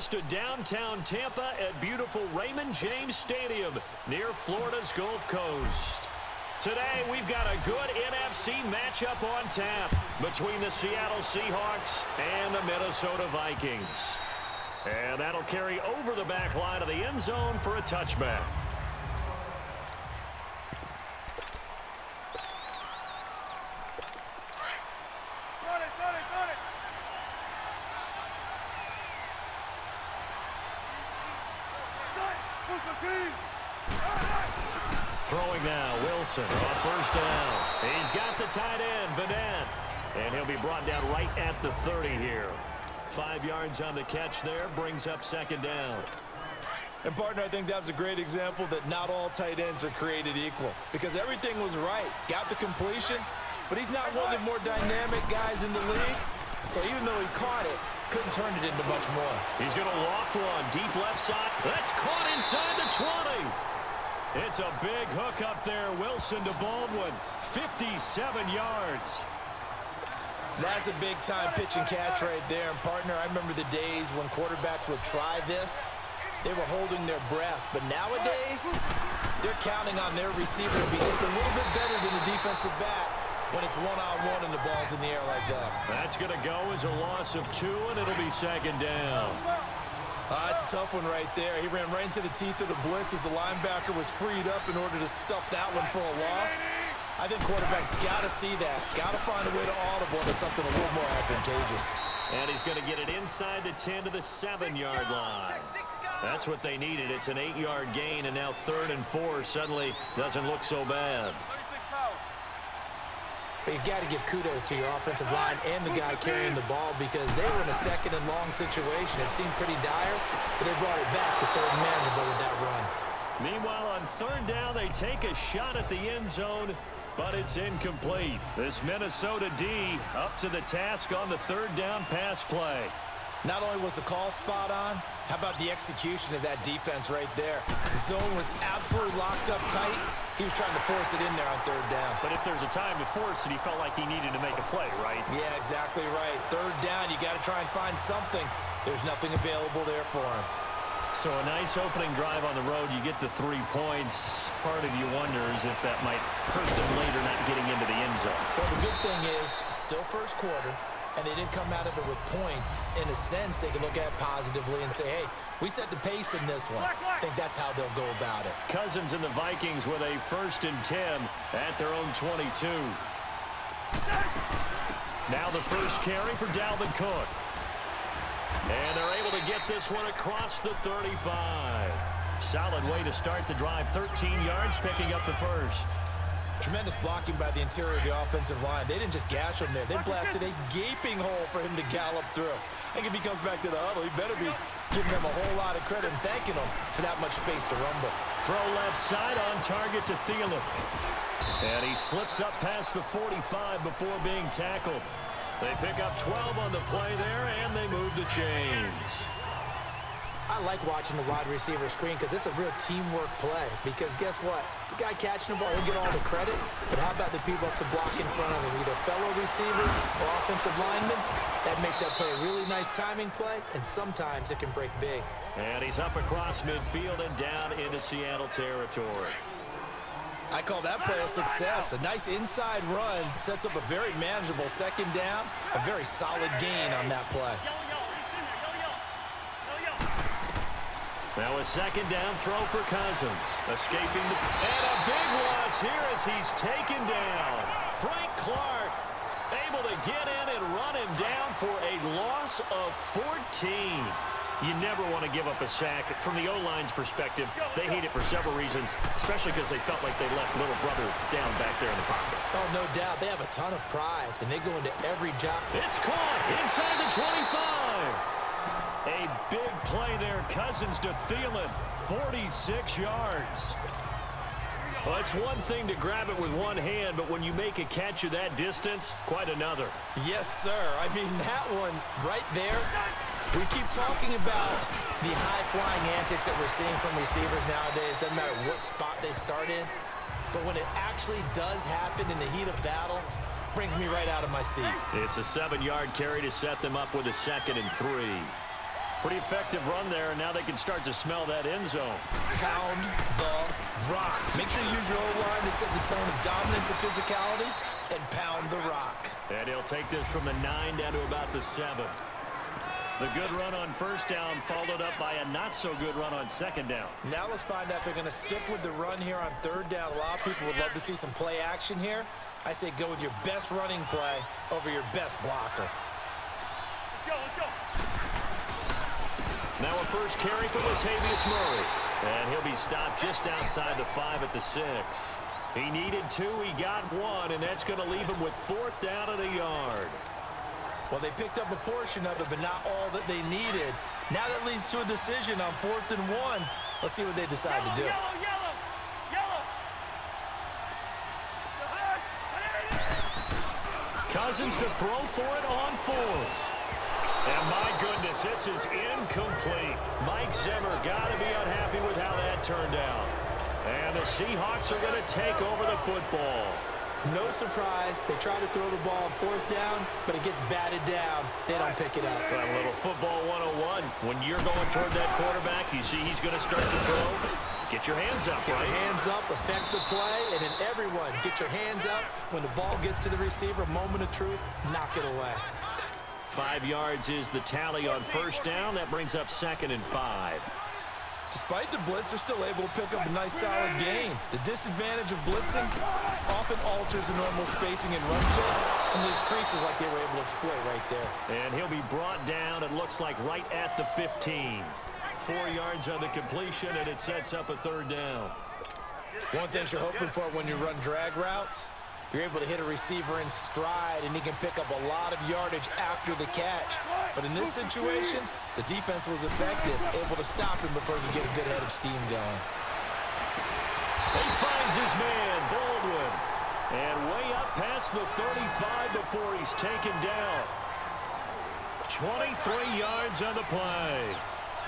us to downtown Tampa at beautiful Raymond James Stadium near Florida's Gulf Coast. Today, we've got a good NFC matchup on tap between the Seattle Seahawks and the Minnesota Vikings. And that'll carry over the back line of the end zone for a touchback. Throwing now, Wilson on first down. He's got the tight end, Vanette. And he'll be brought down right at the 30 here. 5 yards on the catch there, brings up second down. And, partner, I think that was a great example that not all tight ends are created equal. Because everything was right. Got the completion, but he's not one of the more dynamic guys in the league. So even though he caught it, couldn't turn it into much more. He's going to loft one, deep left side. That's caught inside the 20. It's a big hook up there, Wilson to Baldwin. 57 yards. That's a big-time pitch and catch right there. And, partner, I remember the days when quarterbacks would try this. They were holding their breath. But nowadays, they're counting on their receiver to be just a little bit better than the defensive back when it's one-on-one and the ball's in the air like that. That's going to go as a loss of 2, and it'll be second down. That's a tough one right there. He ran right into the teeth of the blitz as the linebacker was freed up in order to stuff that one for a loss. I think quarterbacks got to see that. Got to find a way to audible into something a little more advantageous. And he's going to get it inside the 10 to the 7-yard line. That's what they needed. It's an 8-yard gain, and now 3rd and 4 suddenly doesn't look so bad. But you've got to give kudos to your offensive line and the guy carrying the ball because they were in a second and long situation. It seemed pretty dire, but they brought it back to third and manageable with that run. Meanwhile, on 3rd down, they take a shot at the end zone, but it's incomplete. This Minnesota D up to the task on the 3rd down pass play. Not only was the call spot on, how about the execution of that defense right there? The zone was absolutely locked up tight. He was trying to force it in there on 3rd down. But if there's a time to force it, he felt like he needed to make a play, right? Yeah, exactly right. 3rd down, you got to try and find something. There's nothing available there for him. So a nice opening drive on the road. You get the 3 points. Part of you wonders if that might hurt them later not getting into the end zone. Well, the good thing is, still first quarter, and they didn't come out of it with points. In a sense, they can look at it positively and say, hey, we set the pace in this one. I think that's how they'll go about it. Cousins and the Vikings with a 1st and 10 at their own 22. Now the first carry for Dalvin Cook. And they're able to get this one across the 35. Solid way to start the drive. 13 yards, picking up the first. Tremendous blocking by the interior of the offensive line. They didn't just gash him there. They blasted a gaping hole for him to gallop through. I think if he comes back to the huddle, he better be giving them a whole lot of credit and thanking them for that much space to rumble. Throw left side on target to Thielen. And he slips up past the 45 before being tackled. They pick up 12 on the play there, and they move the chains. I like watching the wide receiver screen because it's a real teamwork play. Because guess what? The guy catching the ball, he'll get all the credit. But how about the people up to block in front of him? Either fellow receivers or offensive linemen. That makes that play a really nice timing play, and sometimes it can break big. And he's up across midfield and down into Seattle territory. I call that play a success. A nice inside run sets up a very manageable 2nd down. A very solid gain on that play. Now a 2nd down throw for Cousins. Escaping the... And a big loss here as he's taken down. Frank Clark able to get in and run him down for a loss of 14. You never want to give up a sack. From the O-line's perspective, they hate it for several reasons, especially because they felt like they left little brother down back there in the pocket. Oh, no doubt. They have a ton of pride, and they go into every job. It's caught inside the 25. A big play there. Cousins to Thielen. 46 yards. Well, it's one thing to grab it with one hand, but when you make a catch of that distance, quite another. Yes, sir. I mean, that one right there. We keep talking about the high-flying antics that we're seeing from receivers nowadays. Doesn't matter what spot they start in. But when it actually does happen in the heat of battle, brings me right out of my seat. It's a 7-yard carry to set them up with a 2nd and 3. Pretty effective run there, and now they can start to smell that end zone. Pound the rock. Make sure you use your O-line to set the tone of dominance and physicality, and pound the rock. And he'll take this from the 9 down to about the 7. The good run on first down followed up by a not-so-good run on second down. Now let's find out if they're going to stick with the run here on third down. A lot of people would love to see some play action here. I say go with your best running play over your best blocker. Let's go. Now a first carry for Latavius Murray. And he'll be stopped just outside the 5 at the 6. He needed 2, he got 1, and that's going to leave him with 4th down and a yard. Well, they picked up a portion of it, but not all that they needed. Now that leads to a decision on 4th and 1. Let's see what they decide to do. Cousins to throw for it on 4th. And my goodness, this is incomplete. Mike Zimmer got to be unhappy with how that turned out. And the Seahawks are going to take over the football. No surprise, they try to throw the ball on 4th down, but it gets batted down. They don't pick it up. A little football 101. When you're going toward that quarterback, you see he's going to start to throw. Get your hands up, Get right? your hands up, affect the play, and then everyone get your hands up. When the ball gets to the receiver, moment of truth, knock it away. 5 yards is the tally on first down. That brings up 2nd and 5. Despite the blitz, they're still able to pick up a nice, solid gain. The disadvantage of blitzing often alters the normal spacing and run fits, and leaves creases like they were able to exploit right there. And he'll be brought down, it looks like, right at the 15. 4 yards on the completion, and it sets up a 3rd down. One thing you're hoping for when you run drag routes, you're able to hit a receiver in stride, and he can pick up a lot of yardage after the catch. But in this situation, the defense was effective, able to stop him before he could get a good head of steam going. He finds his man, Baldwin. And way up past the 35 before he's taken down. 23 yards on the play.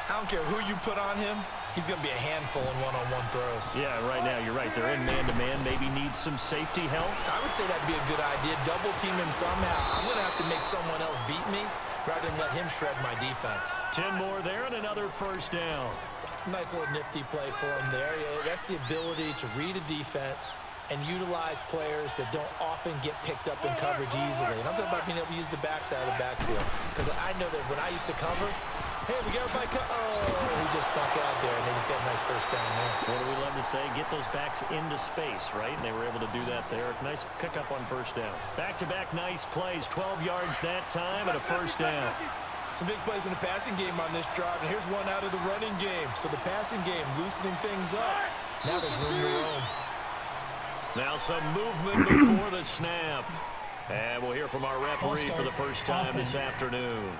I don't care who you put on him, he's going to be a handful in one-on-one throws. Yeah, right now, you're right. They're in man-to-man. Maybe needs some safety help. I would say that'd be a good idea. Double team him somehow. I'm going to have to make someone else beat me rather than let him shred my defense. 10 more there and another first down. Nice little nifty play for him there. Yeah, that's the ability to read a defense and utilize players that don't often get picked up in coverage easily. And I'm talking about being able to use the backside of the backfield. Because I know that when I used to cover, hey, we got everybody he just snuck out there, and they just got a nice first down there. What do we love to say? Get those backs into space, right? And they were able to do that there. Nice pickup on first down. Back-to-back nice plays. 12 yards that time and a first down. Some big plays in the passing game on this drive, and here's one out of the running game. So the passing game loosening things up. Now there's room to roam. Now some movement before the snap. And we'll hear from our referee for the first time this afternoon.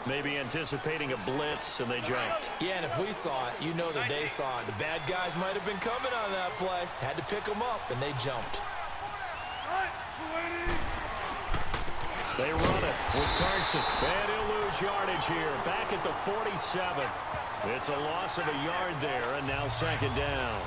Maybe anticipating a blitz, and they jumped. Yeah, and if we saw it, you know that they saw it. The bad guys might have been coming on that play. Had to pick them up, and they jumped. They run it with Carson. And he'll lose yardage here. Back at the 47. It's a loss of a yard there, and now 2nd down.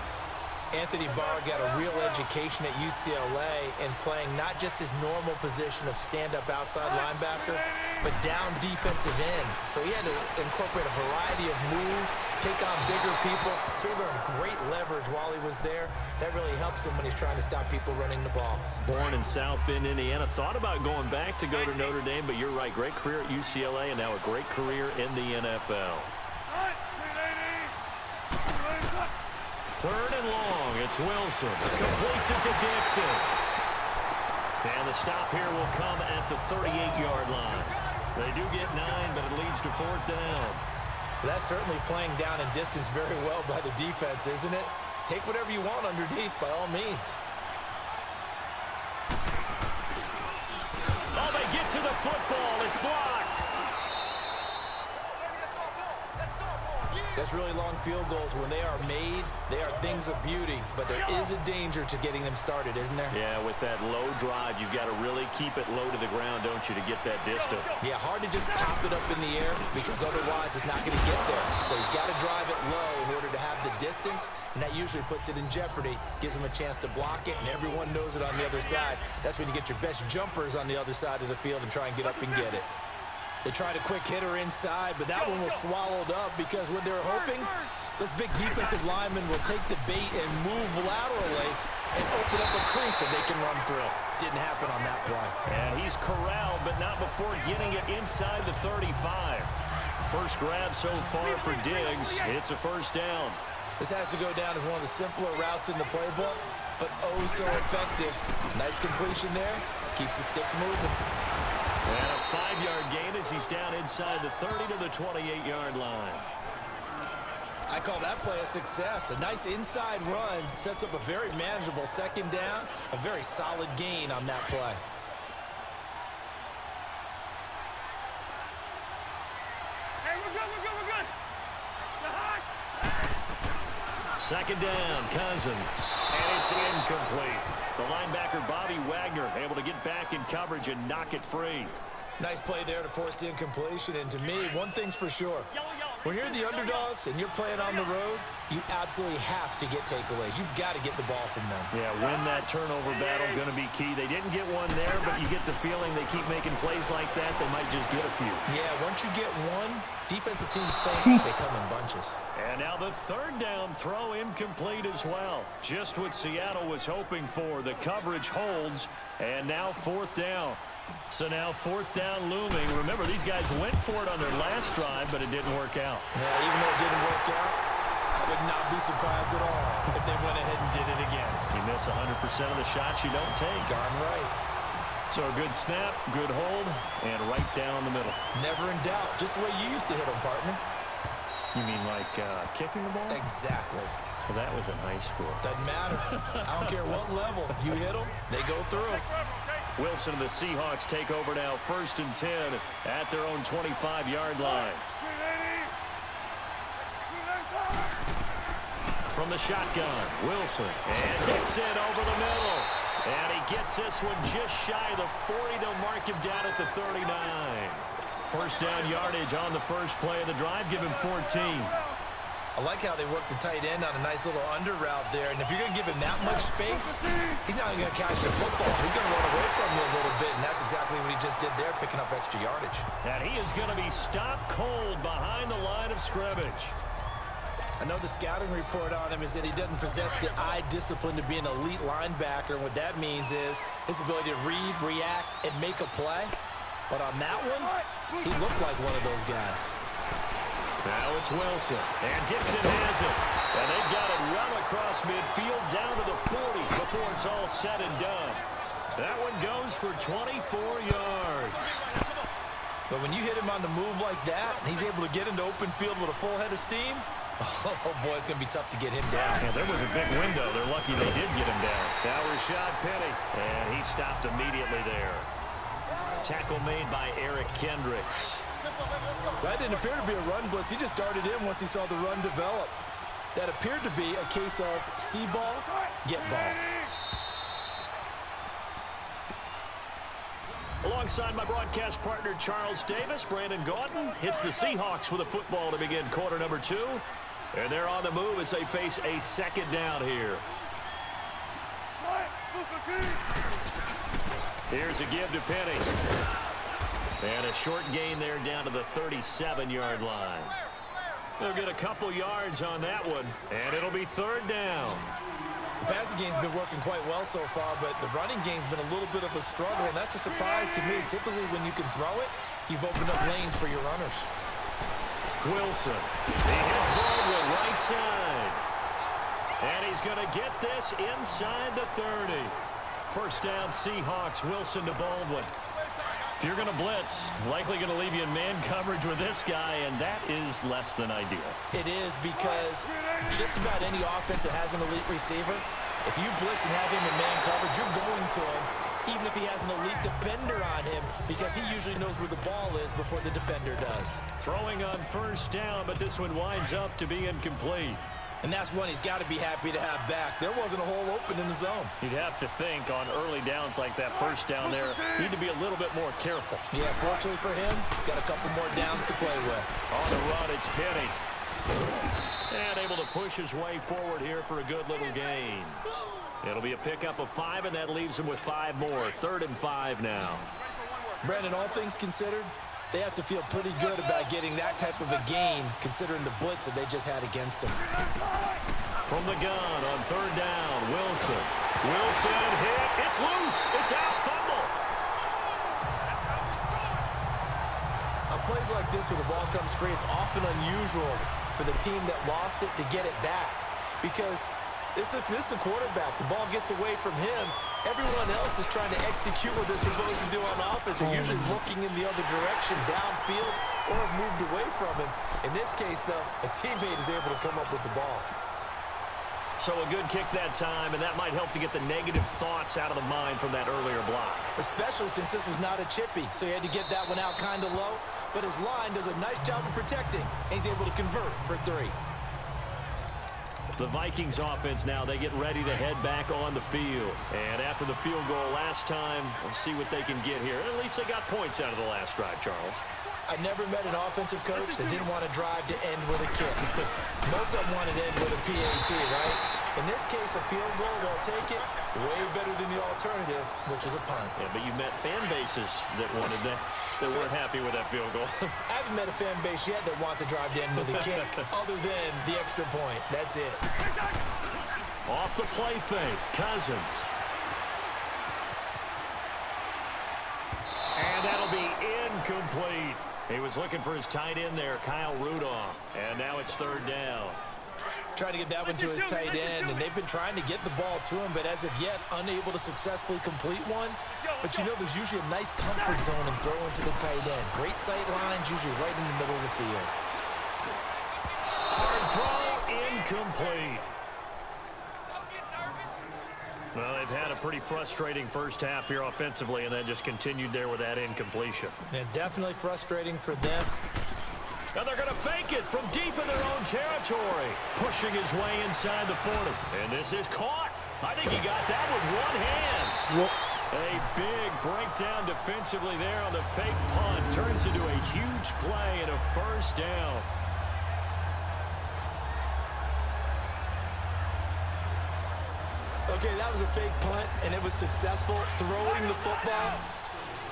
Anthony Barr got a real education at UCLA in playing not just his normal position of stand-up outside linebacker, but down defensive end. So he had to incorporate a variety of moves, take on bigger people. So he learned great leverage while he was there. That really helps him when he's trying to stop people running the ball. Born in South Bend, Indiana. Thought about going back to go to Notre Dame, but you're right. Great career at UCLA and now a great career in the NFL. 3rd and long. It's Wilson. Completes it to Dixon. And the stop here will come at the 38-yard line. They do get 9, but it leads to 4th down. That's certainly playing down and distance very well by the defense, isn't it? Take whatever you want underneath, by all means. Oh, they get to the football. It's blocked. That's really long field goals. When they are made, they are things of beauty. But there is a danger to getting them started, isn't there? Yeah, with that low drive, you've got to really keep it low to the ground, don't you, to get that distance. Yeah, hard to just pop it up in the air because otherwise it's not going to get there. So he's got to drive it low in order to have the distance, and that usually puts it in jeopardy, gives him a chance to block it, and everyone knows it on the other side. That's when you get your best jumpers on the other side of the field and try and get up and get it. They tried a quick hitter inside, but that one was swallowed up because what they were hoping, those big defensive linemen will take the bait and move laterally and open up a crease that they can run through. Didn't happen on that play. And he's corralled, but not before getting it inside the 35. First grab so far for Diggs. It's a first down. This has to go down as one of the simpler routes in the playbook, but oh so effective. Nice completion there. Keeps the sticks moving. And a 5-yard gain as he's down inside the 30 to the 28-yard line. I call that play a success. A nice inside run sets up a very manageable second down. A very solid gain on that play. Hey, we're good, we're good, we're good. You're hot. Second down, Cousins. And it's incomplete. The linebacker, Bobby Wagner, able to get back in coverage and knock it free. Nice play there to force the incompletion. And to me, one thing's for sure. When you're the underdogs and you're playing on the road, you absolutely have to get takeaways. You've got to get the ball from them. Yeah, win that turnover battle, going to be key. They didn't get one there, but you get the feeling they keep making plays like that, they might just get a few. Yeah, once you get one, defensive teams think they come in bunches. And now the third down throw incomplete as well. Just what Seattle was hoping for. The coverage holds, and now fourth down. So now fourth down looming. Remember, these guys went for it on their last drive, but it didn't work out. Yeah, even though it didn't work out, I would not be surprised at all if they went ahead and did it again. You miss 100% of the shots you don't take. Darn right. So a good snap, good hold, and right down the middle. Never in doubt. Just the way you used to hit them, partner. You mean like kicking the ball? Exactly. Well, that was in high school. Doesn't matter. I don't care what level. You hit them, they go through. Wilson and the Seahawks take over now, 1st and 10 at their own 25-yard line. From the shotgun, Wilson, and Dixon over the middle. And he gets this one just shy of the 40. They'll mark him down at the 39. First down yardage on the first play of the drive. Give him 14. I like how they work the tight end on a nice little under route there. And if you're going to give him that much space, he's not going to catch the football. He's going to run away from you a little bit, and that's exactly what he just did there, picking up extra yardage. And he is going to be stopped cold behind the line of scrimmage. I know the scouting report on him is that he doesn't possess the eye discipline to be an elite linebacker. And what that means is his ability to read, react, and make a play. But on that one, he looked like one of those guys. Now it's Wilson, and Dixon has it. And they've got it well across midfield down to the 40 before it's all said and done. That one goes for 24 yards. But when you hit him on the move like that, and he's able to get into open field with a full head of steam, oh boy, it's going to be tough to get him down. Yeah, there was a big window. They're lucky they did get him down. Now Rashad Penny, and he stopped immediately there. Tackle made by Eric Kendricks. That didn't appear to be a run blitz. He just darted in once he saw the run develop. That appeared to be a case of see ball, get ball. Alongside my broadcast partner, Charles Davis, Brandon Gaudin hits the Seahawks with a football to begin quarter number 2. And they're on the move as they face a second down here. Here's a give to Penny. And a short gain there down to the 37-yard line. They'll get a couple yards on that one, and it'll be third down. The passing game's been working quite well so far, but the running game's been a little bit of a struggle, and that's a surprise to me. Typically, when you can throw it, you've opened up lanes for your runners. Wilson. He hits Baldwin right side. And he's going to get this inside the 30. First down, Seahawks. Wilson to Baldwin. If you're going to blitz, likely going to leave you in man coverage with this guy, and that is less than ideal. It is, because just about any offense that has an elite receiver, if you blitz and have him in man coverage, you're going to him, even if he has an elite defender on him, because he usually knows where the ball is before the defender does. Throwing on first down, but this one winds up to be incomplete. And that's one he's got to be happy to have back. There wasn't a hole open in the zone. You'd have to think on early downs like that first down there, need to be a little bit more careful. Yeah, fortunately for him, got a couple more downs to play with. On the run, it's Penny. And able to push his way forward here for a good little gain. It'll be a pickup of 5, and that leaves him with 5 more. 3rd and 5 now. Brandon, all things considered, They have to feel pretty good about getting that type of a gain, considering the blitz that they just had against them. From the gun on third down, Wilson. Wilson hit. It's loose. It's out. Fumble. On plays like this, when the ball comes free, it's often unusual for the team that lost it to get it back. Because this is the quarterback. The ball gets away from him. Everyone else is trying to execute what they're supposed to do on offense. They're usually looking in the other direction, downfield, or have moved away from him. In this case, though, a teammate is able to come up with the ball. So a good kick that time, and that might help to get the negative thoughts out of the mind from that earlier block. Especially since this was not a chippy, so he had to get that one out kind of low. But his line does a nice job of protecting, and he's able to convert for 3. The Vikings offense now, they get ready to head back on the field. And after the field goal last time, we'll see what they can get here. At least they got points out of the last drive, Charles. I never met an offensive coach that didn't want to drive to end with a kick. Most of them wanted to end with a PAT, right? In this case, a field goal, they'll take it. Way better than the alternative, which is a punt. Yeah, but you met fan bases that wanted that, that weren't happy with that field goal. I haven't met a fan base yet that wants to drive to end with a kick, other than the extra point. That's it. Off the play fake, Cousins. And that'll be incomplete. He was looking for his tight end there, Kyle Rudolph. And now it's third down. Trying to get that one to his tight end, and they've been trying to get the ball to him, but as of yet, unable to successfully complete one. But you know, there's usually a nice comfort zone in throwing to the tight end. Great sight lines, usually right in the middle of the field. Hard throw, incomplete. Well, they've had a pretty frustrating first half here offensively, and then just continued there with that incompletion. And definitely frustrating for them. Now they're going to fake it from deep in their own territory. Pushing his way inside the 40. And this is caught. I think he got that with one hand. A big breakdown defensively there on the fake punt. Turns into a huge play and a first down. Okay, that was a fake punt, and it was successful. Throwing the football.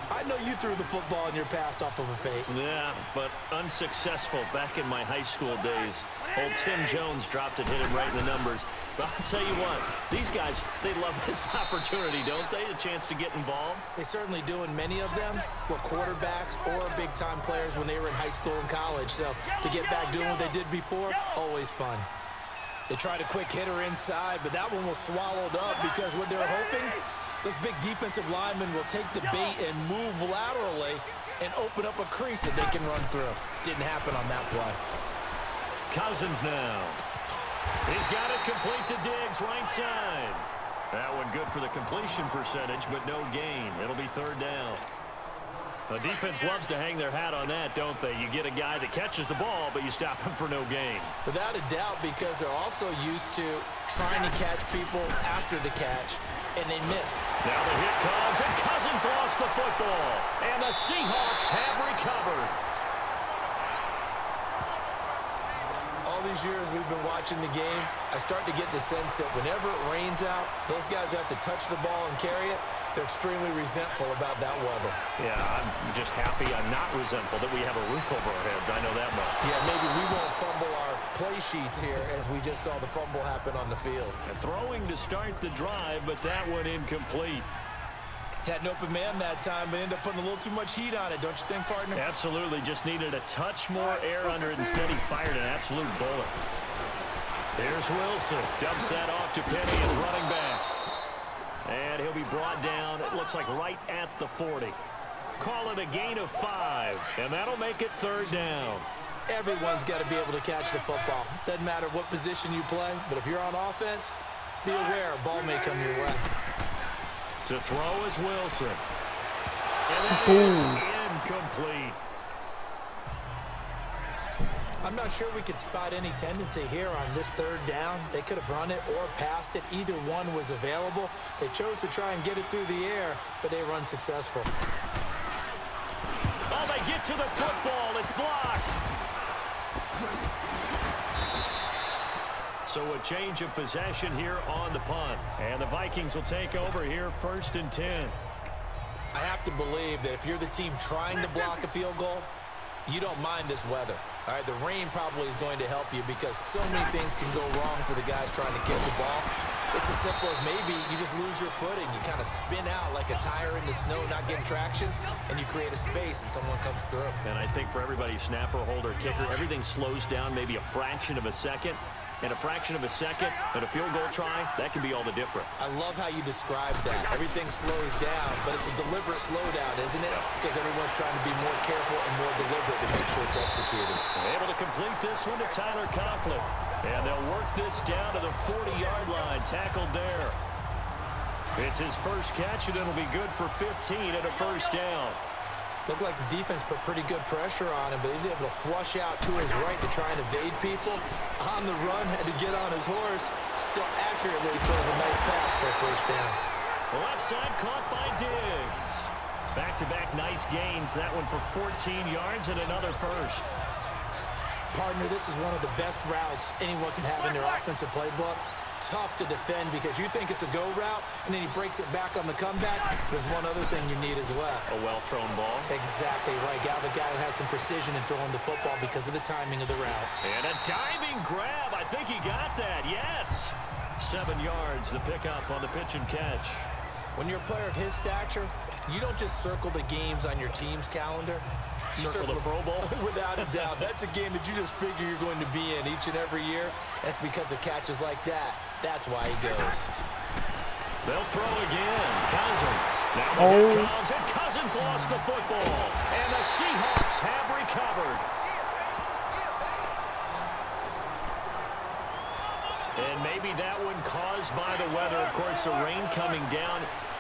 I know you threw the football in your past off of a fake. Yeah, but unsuccessful back in my high school days. Old Tim Jones dropped it, hit him right in the numbers. But I'll tell you what, these guys, they love this opportunity, don't they? A chance to get involved. They certainly do, and many of them were quarterbacks or big-time players when they were in high school and college. So to get back doing what they did before, always fun. They tried a quick hitter inside, but that one was swallowed up because what they're hoping, those big defensive linemen will take the bait and move laterally and open up a crease that they can run through. Didn't happen on that play. Cousins now. He's got it complete to Diggs, right side. That one good for the completion percentage, but no gain. It'll be third down. The defense loves to hang their hat on that, don't they? You get a guy that catches the ball, but you stop him for no gain. Without a doubt, because they're also used to trying to catch people after the catch, and they miss. Now the hit comes, and Cousins lost the football. And the Seahawks have recovered. All these years we've been watching the game, I start to get the sense that whenever it rains out, those guys who have to touch the ball and carry it, they're extremely resentful about that weather. Yeah, I'm just happy I'm not resentful that we have a roof over our heads. I know that much. Yeah, maybe we won't fumble our play sheets here as we just saw the fumble happen on the field. And throwing to start the drive, but that one incomplete. Had an open man that time, but ended up putting a little too much heat on it, don't you think, partner? Absolutely. Just needed a touch more air under it. Instead, he fired an absolute bullet. Here's Wilson. Dumps that off to Penny as running back. And he'll be brought down, it looks like right at the 40. Call it a gain of 5, and that'll make it third down. Everyone's got to be able to catch the football. Doesn't matter what position you play, but if you're on offense, be aware a ball may come your way. To throw is Wilson. And that is incomplete. I'm not sure we could spot any tendency here on this third down. They could have run it or passed it. Either one was available. They chose to try and get it through the air, but they were unsuccessful. Oh, they get to the football. It's blocked. So a change of possession here on the punt. And the Vikings will take over here 1st and 10. I have to believe that if you're the team trying to block a field goal, you don't mind this weather. All right, the rain probably is going to help you because so many things can go wrong for the guys trying to kick the ball. It's as simple as maybe you just lose your footing. You kind of spin out like a tire in the snow, not getting traction, and you create a space and someone comes through. And I think for everybody, snapper, holder, kicker, everything slows down maybe a fraction of a second. And a fraction of a second and a field goal try, that can be all the different. I love how you described that. Everything slows down, but it's a deliberate slowdown, isn't it? Because everyone's trying to be more careful and more deliberate to make sure it's executed. Able to complete this one to Tyler Conklin. And they'll work this down to the 40-yard line, tackled there. It's his first catch, and it'll be good for 15 and a first down. Looked like the defense put pretty good pressure on him, but he's able to flush out to his right to try and evade people. On the run, had to get on his horse. Still accurately throws a nice pass for a first down. Left side caught by Diggs. Back-to-back nice gains. That one for 14 yards and another first. Partner, this is one of the best routes anyone can have in their offensive playbook. Tough to defend because you think it's a go route, and then he breaks it back on the comeback. There's one other thing you need as well. A well-thrown ball. Exactly right. Got a guy who has some precision in throwing the football because of the timing of the route. And a diving grab. I think he got that. Yes. 7 yards, the pickup on the pitch and catch. When you're a player of his stature, you don't just circle the games on your team's calendar. You circle the Pro Bowl? Without a doubt. That's a game that you just figure you're going to be in each and every year. That's because of catches like that. That's why he goes. They'll throw again. Cousins. Now the comes, and Cousins lost the football. And the Seahawks have recovered. And maybe that one caused by the weather. Of course, the rain coming down.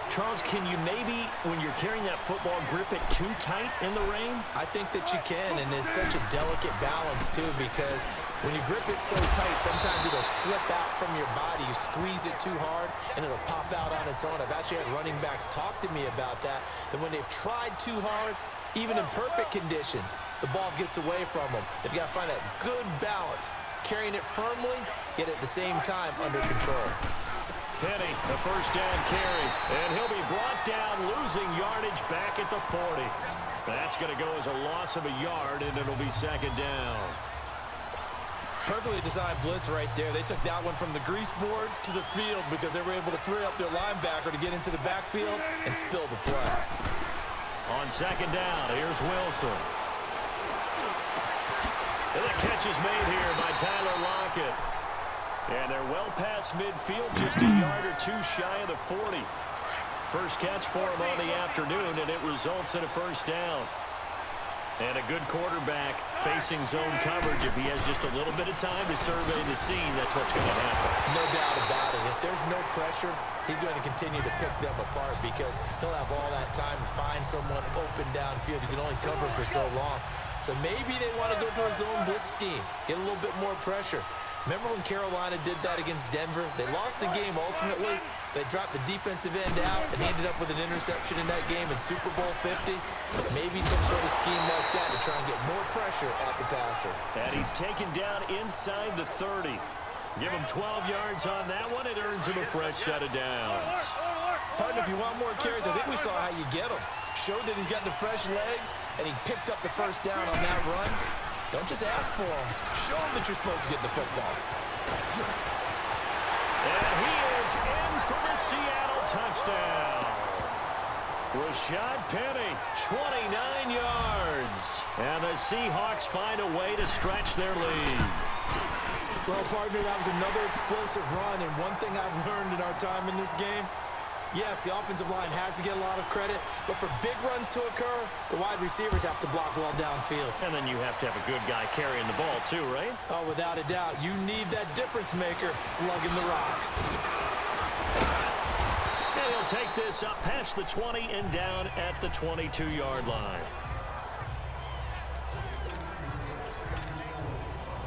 Charles, can you maybe, when you're carrying that football, grip it too tight in the rain? I think that you can, and it's such a delicate balance, too, because when you grip it so tight, sometimes it'll slip out from your body. You squeeze it too hard, and it'll pop out on its own. I've actually had running backs talk to me about that when they've tried too hard, even in perfect conditions, the ball gets away from them. They've got to find that good balance, carrying it firmly, yet at the same time under control. Penny, the first down carry, and he'll be brought down, losing yardage back at the 40. That's going to go as a loss of a yard, and it'll be second down. Perfectly designed blitz right there. They took that one from the grease board to the field because they were able to free up their linebacker to get into the backfield and spill the play. On second down, here's Wilson. And the catch is made here by Tyler Lockett. And they're well past midfield, just a yard or two shy of the 40. First catch for him on the afternoon, and it results in a first down. And a good quarterback facing zone coverage. If he has just a little bit of time to survey the scene, that's what's going to happen. No doubt about it. If there's no pressure, he's going to continue to pick them apart because he'll have all that time to find someone open downfield. You can only cover for so long. So maybe they want to go to a zone blitz scheme, get a little bit more pressure. Remember when Carolina did that against Denver? They lost the game ultimately. They dropped the defensive end out and ended up with an interception in that game in Super Bowl 50. Maybe some sort of scheme like that to try and get more pressure at the passer. And he's taken down inside the 30. Give him 12 yards on that one. It earns him a fresh set of downs. Partner, if you want more carries, I think we saw how you get them. Showed that he's got the fresh legs, and he picked up the first down on that run. Don't just ask for him. Show him that you're supposed to get the football. And he is in for the Seattle touchdown. Rashad Penny, 29 yards. And the Seahawks find a way to stretch their lead. Well, partner, that was another explosive run, and one thing I've learned in our time in this game, yes, the offensive line has to get a lot of credit, but for big runs to occur, the wide receivers have to block well downfield. And then you have to have a good guy carrying the ball too, right? Oh, without a doubt. You need that difference maker lugging the rock. And he'll take this up past the 20 and down at the 22-yard line.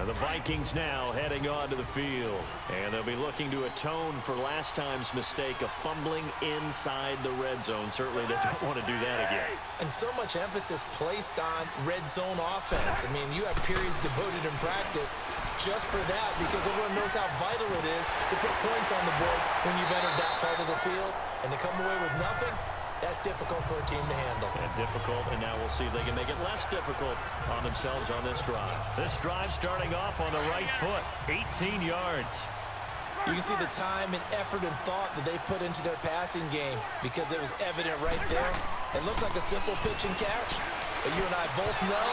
And the Vikings now heading onto the field. And they'll be looking to atone for last time's mistake of fumbling inside the red zone. Certainly they don't want to do that again. And so much emphasis placed on red zone offense. I mean, you have periods devoted in practice just for that because everyone knows how vital it is to put points on the board when you've entered that part of the field. And to come away with nothing, That's difficult for a team to handle. And difficult, and now we'll see if they can make it less difficult on themselves on this drive. This drive starting off on the right foot, 18 yards. You can see the time and effort and thought that they put into their passing game because it was evident right there. It looks like a simple pitch and catch, but you and I both know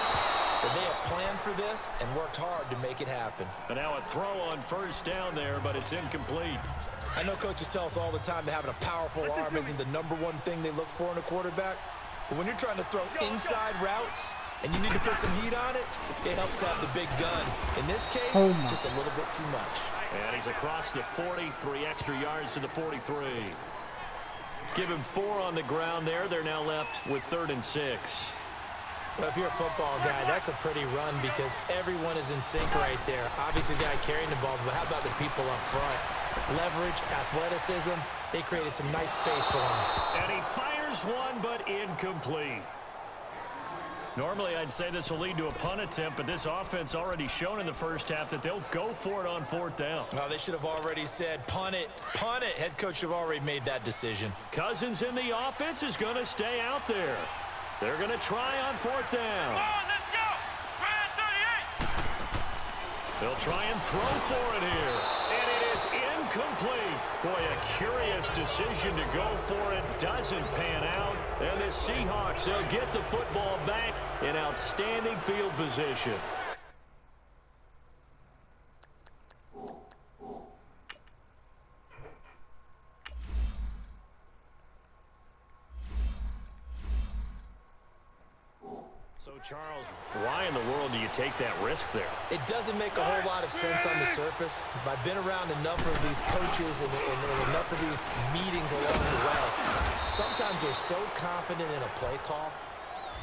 that they have planned for this and worked hard to make it happen. And now a throw on first down there, but it's incomplete. I know coaches tell us all the time that having a powerful arm isn't the #1 thing they look for in a quarterback. But when you're trying to throw inside routes and you need to put some heat on it, it helps have the big gun. In this case, just a little bit too much. And he's across the 40, 3 extra yards to the 43. Give him 4 on the ground there. They're now left with 3rd and 6. Well, if you're a football guy, that's a pretty run because everyone is in sync right there. Obviously, the guy carrying the ball, but how about the people up front? Leverage, athleticism, they created some nice space for him. And he fires one, but incomplete. Normally, I'd say this will lead to a punt attempt, but this offense already shown in the first half that they'll go for it on 4th down. Well, they should have already said, punt it, punt it. Head coach should have already made that decision. Cousins in the offense is going to stay out there. They're going to try on 4th down. Come on, let's go. Ryan 38. They'll try and throw for it here. And it is incomplete. Boy, a curious decision to go for it. Doesn't pan out. And the Seahawks, they'll get the football back in outstanding field position. So, Charles, why in the world do you take that risk there? It doesn't make a whole lot of sense on the surface. But I've been around enough of these coaches and enough of these meetings along the way. Sometimes they're so confident in a play call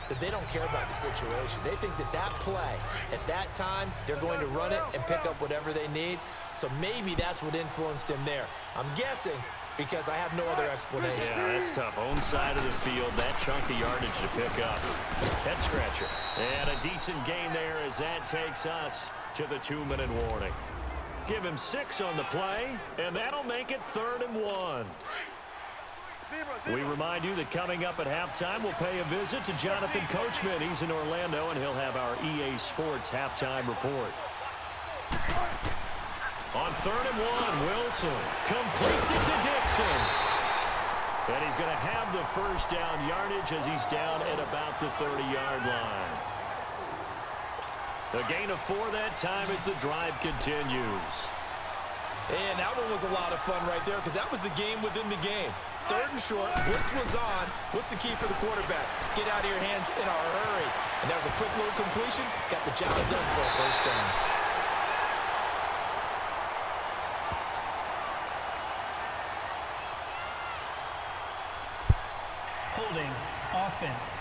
that they don't care about the situation. They think that that play, at that time, they're going to run it and pick up whatever they need. So maybe that's what influenced him there. I'm guessing because I have no other explanation. Yeah, that's tough. Own side of the field, that chunk of yardage to pick up. Head scratcher. And a decent gain there as that takes us to the 2-minute warning. Give him 6 on the play, and that'll make it 3rd and 1. We remind you that coming up at halftime, we'll pay a visit to Jonathan Coachman. He's in Orlando, and he'll have our EA Sports halftime report. On 3rd and 1, Wilson completes it to Dixon. And he's going to have the first down yardage as he's down at about the 30-yard line. A gain of 4 that time as the drive continues. And that one was a lot of fun right there because that was the game within the game. 3rd and short, blitz was on. What's the key for the quarterback? Get out of your hands in a hurry. And that was a quick little completion. Got the job done for a first down. Holding offense.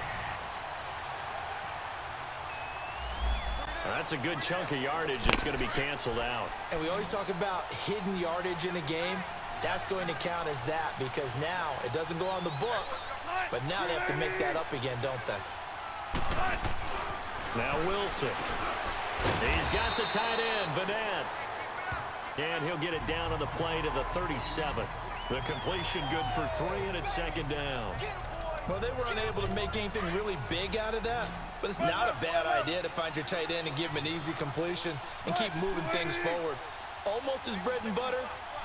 That's a good chunk of yardage. It's going to be canceled out. And we always talk about hidden yardage in a game. That's going to count as that because now it doesn't go on the books, but now they have to make that up again, don't they? Now Wilson. He's got the tight end, Vanette. And he'll get it down on the play to the 37. The completion good for 3, and it's 2nd down. Well, they were unable to make anything really big out of that, but it's not a bad idea to find your tight end and give him an easy completion and keep moving things forward. Almost his bread and butter.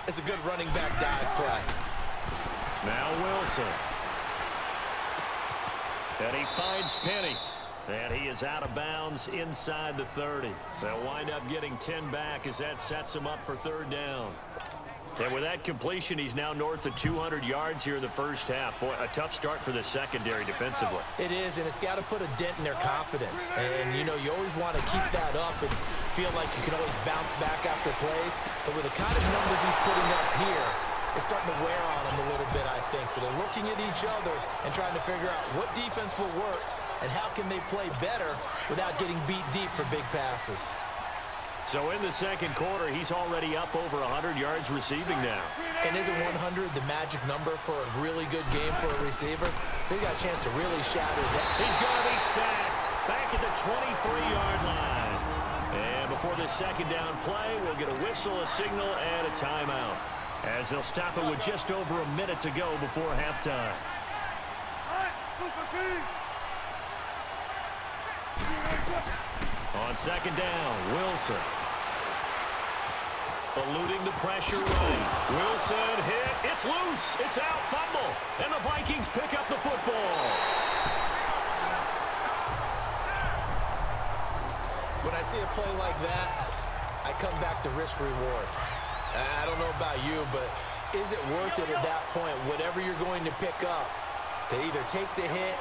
It's a good running back dive play. Now Wilson. And he finds Penny. And he is out of bounds inside the 30. They'll wind up getting 10 back as that sets him up for 3rd down. And with that completion, he's now north of 200 yards here in the first half. Boy, a tough start for the secondary defensively. It is, and it's got to put a dent in their confidence. And, you know, you always want to keep that up and feel like you can always bounce back after plays. But with the kind of numbers he's putting up here, it's starting to wear on them a little bit, I think. So they're looking at each other and trying to figure out what defense will work and how can they play better without getting beat deep for big passes. So in the second quarter, he's already up over 100 yards receiving now. And isn't 100 the magic number for a really good game for a receiver? So he got a chance to really shatter that. He's going to be sacked back at the 23-yard line. And before this second down play, we'll get a whistle, a signal, and a timeout, as they'll stop it with just over a minute to go before halftime. On second down, Wilson. Eluding the pressure right. Wilson hit. It's loose. It's out. Fumble. And the Vikings pick up the football. When I see a play like that, I come back to risk reward. I don't know about you, but is it worth it at that point, whatever you're going to pick up, to either take the hit,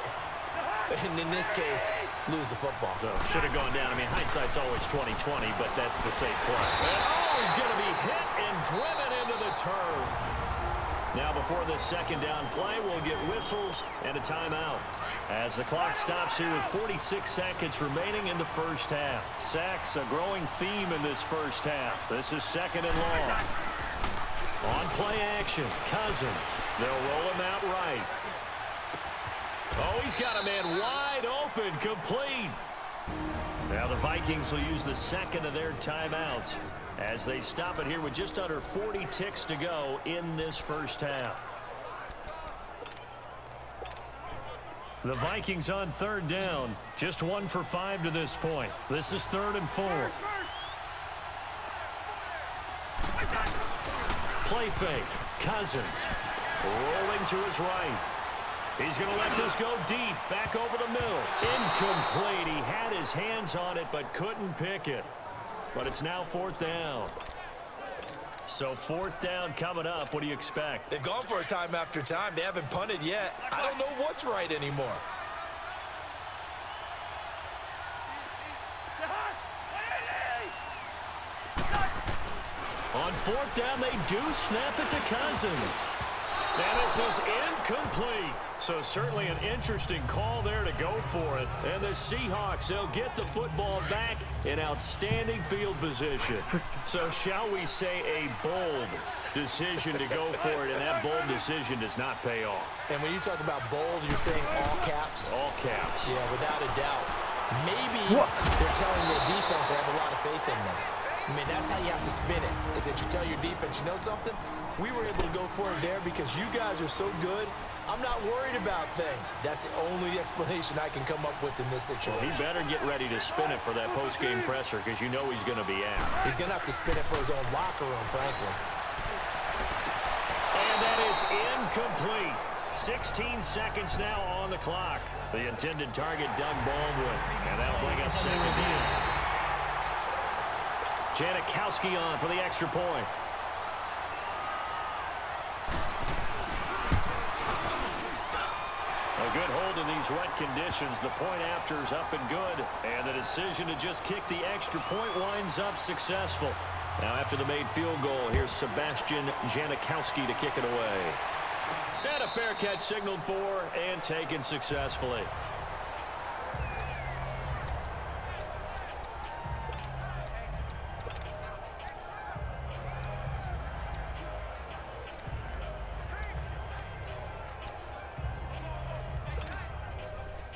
and in this case, lose the football? So should have gone down. I mean, hindsight's always 20/20, but that's the safe play. And he's going to be hit and driven into the turf. Now, before this second down play, we'll get whistles and a timeout. As the clock stops here with 46 seconds remaining in the first half. Sacks, a growing theme in this first half. This is second and long. On play action, Cousins. They'll roll him out right. Oh, he's got a man wide open, complete. Now the Vikings will use the second of their timeouts as they stop it here with just under 40 ticks to go in this first half. The Vikings on third down, just 1 for 5 to this point. This is 3rd and 4. Play fake, Cousins rolling to his right. He's going to let this go deep, back over the middle. Incomplete. He had his hands on it, but couldn't pick it. But it's now 4th down. So 4th down coming up. What do you expect? They've gone for a time after time. They haven't punted yet. I don't know what's right anymore. On 4th down, they do snap it to Cousins. And this is incomplete. So certainly an interesting call there to go for it. And the Seahawks, they'll get the football back in outstanding field position. So shall we say a bold decision to go for it, and that bold decision does not pay off. And when you talk about bold, you're saying all caps? All caps. Yeah, without a doubt. Maybe they're telling their defense they have a lot of faith in them. I mean, that's how you have to spin it, is that you tell your defense, you know something? We were able to go for it there because you guys are so good. I'm not worried about things. That's the only explanation I can come up with in this situation. Well, he better get ready to spin it for that post-game presser because you know he's going to be out. He's going to have to spin it for his own locker room, frankly. And that is incomplete. 16 seconds now on the clock. The intended target, Doug Baldwin. And that'll bring up second down. Janikowski on for the extra point. A good hold in these wet conditions. The point after is up and good. And the decision to just kick the extra point winds up successful. Now after the made field goal, here's Sebastian Janikowski to kick it away. And a fair catch signaled for and taken successfully.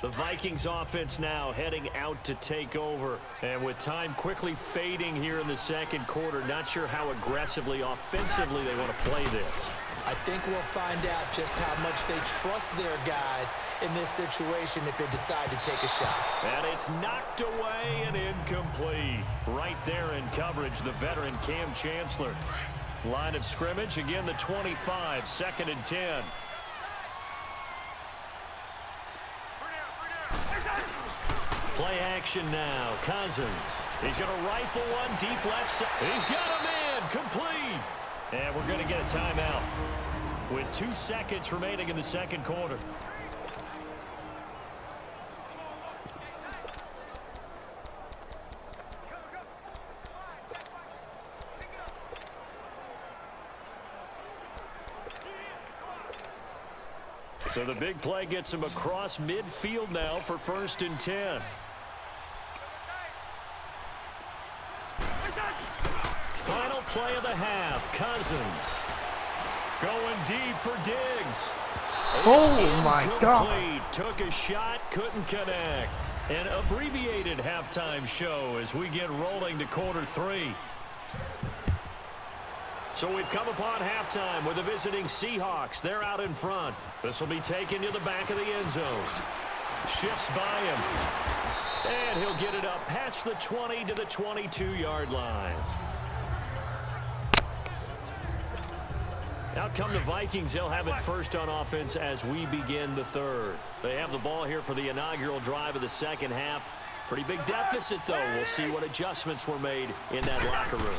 The Vikings offense now heading out to take over. And with time quickly fading here in the second quarter, not sure how aggressively, offensively they want to play this. I think we'll find out just how much they trust their guys in this situation if they decide to take a shot. And it's knocked away and incomplete. Right there in coverage, the veteran Cam Chancellor. Line of scrimmage, again the 25, 2nd and 10. Play action now. Cousins. He's going to rifle one deep left side. He's got a man. Complete. And we're going to get a timeout with 2 seconds remaining in the second quarter. So the big play gets him across midfield now for 1st and 10. Final play of the half. Cousins going deep for Diggs. Oh my God. Took a shot, couldn't connect. An abbreviated halftime show as we get rolling to quarter 3. So we've come upon halftime with the visiting Seahawks. They're out in front. This will be taken to the back of the end zone. Shifts by him. And he'll get it up past the 20 to the 22-yard line. Out come the Vikings. They'll have it first on offense as we begin the third. They have the ball here for the inaugural drive of the second half. Pretty big deficit, though. We'll see what adjustments were made in that locker room.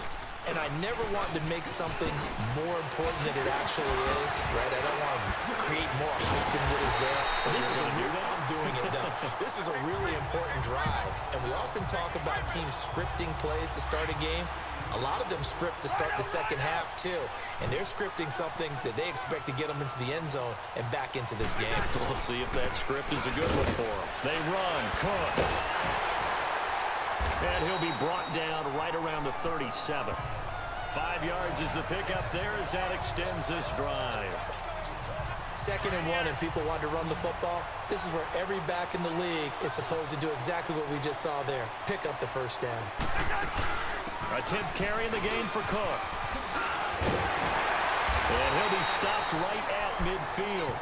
And I never want to make something more important than it actually is, right? I don't want to create more hype than what is there. But this is I'm doing it, though. This is a really important drive. And we often talk about teams scripting plays to start a game. A lot of them script to start the second half, too. And they're scripting something that they expect to get them into the end zone and back into this game. We'll see if that script is a good one for them. They run. Cook. And he'll be brought down right around the 37. 5 yards is the pickup there as that extends this drive. 2nd and 1 and people want to run the football. This is where every back in the league is supposed to do exactly what we just saw there. Pick up the first down. A 10th carry in the game for Cook. And he'll be stopped right at midfield.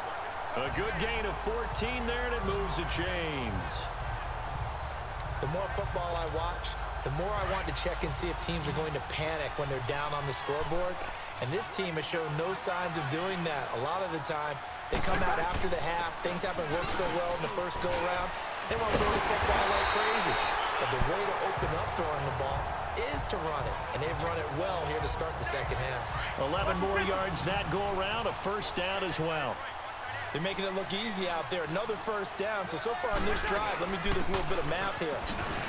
A good gain of 14 there, and it moves the chains. The more football I watch, the more I want to check and see if teams are going to panic when they're down on the scoreboard. And this team has shown no signs of doing that. A lot of the time, they come out after the half. Things haven't worked so well in the first go-around. They want to throw the football like crazy. But the way to open up throwing the ball is to run it. And they've run it well here to start the second half. 11 more yards that go-around, a first down as well. They're making it look easy out there. Another first down. So far on this drive, let me do this little bit of math here.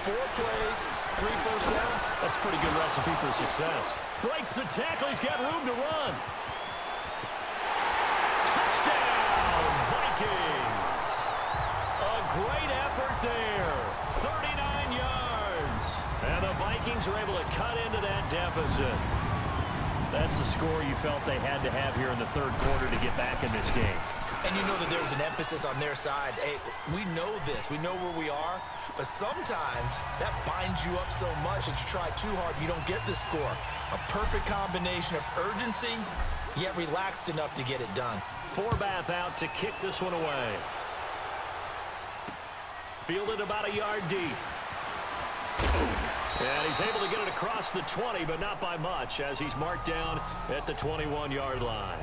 4 plays, 3 first downs. That's a pretty good recipe for success. Breaks the tackle. He's got room to run. Touchdown, Vikings. A great effort there. 39 yards. And the Vikings are able to cut into that deficit. That's the score you felt they had to have here in the third quarter to get back in this game. And you know that there's an emphasis on their side. Hey, we know this. We know where we are. But sometimes that binds you up so much that you try too hard, you don't get the score. A perfect combination of urgency, yet relaxed enough to get it done. Forbath out to kick this one away. Fielded about a yard deep. And he's able to get it across the 20, but not by much, as he's marked down at the 21-yard line.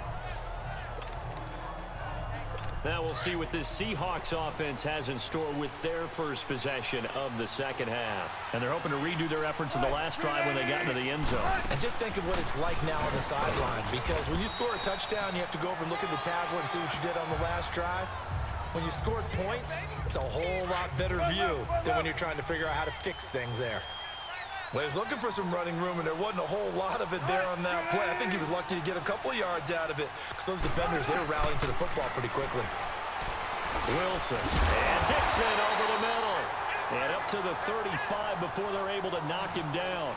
Now we'll see what this Seahawks offense has in store with their first possession of the second half. And they're hoping to redo their efforts in the last drive when they got into the end zone. And just think of what it's like now on the sideline, because when you score a touchdown, you have to go over and look at the tablet and see what you did on the last drive. When you scored points, it's a whole lot better view than when you're trying to figure out how to fix things there. Well, he was looking for some running room, and there wasn't a whole lot of it there on that play. I think he was lucky to get a couple of yards out of it, because those defenders, they were rallying to the football pretty quickly. Wilson and Dixon over the middle. And up to the 35 before they're able to knock him down.